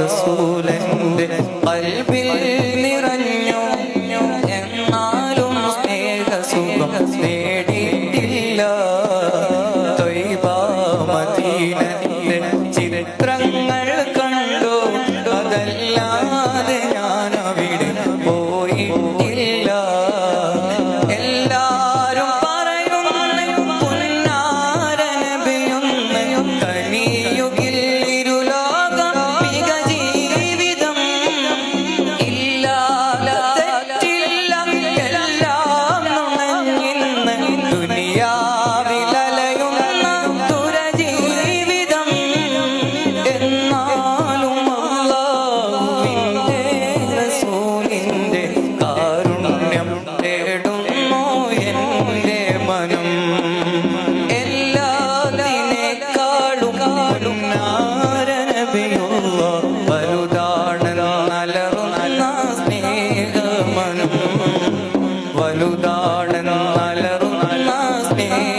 റസൂലന്റെ ഖൽബിൽ നിറഞ്ഞു എന്നാലും സ്നേഹസുഖം നേടിയിട്ടില്ല ത്വയ്ബ മദീനയുടെ ചിത്രങ്ങൾ കണ്ടു അതല്ലാതെ ഞാൻ അവിടെ പോയിട്ടില്ല എല്ലാരും പറയുന്നു പുന്നാര നബിയൊന്ന് കനിയുകിൽ ഇരുലോകം മിക ജീവിതം ഇല്ലാതെ തെറ്റില്ല എല്ലാം നുണഞ്ഞിന്ന് ദുനിയാവിലലയുന്ന ദുരജീവിതം എന്നാലും അല്ലാഹുവിന്റെ റസൂലിന്റെ കാരുണ്യം തേടുന്നു എന്റെ മനം എല്ലാത്തിനേക്കാളും പുന്നാര നബിയുള്ള വലുതാണ് നലറുന്ന സ്നേഹമനം വലുതാണ് നലറുന്ന സ്നേഹ